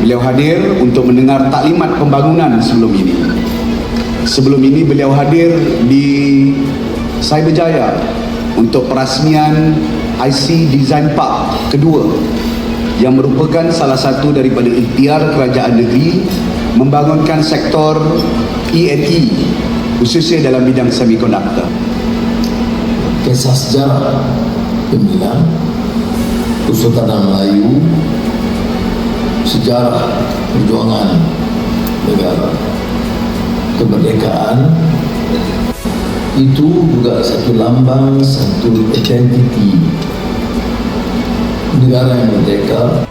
Beliau hadir untuk mendengar taklimat pembangunan sebelum ini. Sebelum ini beliau hadir di Cyberjaya untuk perasmian IC Design Park kedua yang merupakan salah satu daripada ikhtiar kerajaan negeri membangunkan sektor E&E khususnya dalam bidang semikonduktor. Kisah sejarah Keminang, Kesultanan Melayu, sejarah perjuangan negara, kemerdekaan, itu juga satu lambang, satu identiti negara yang merdeka.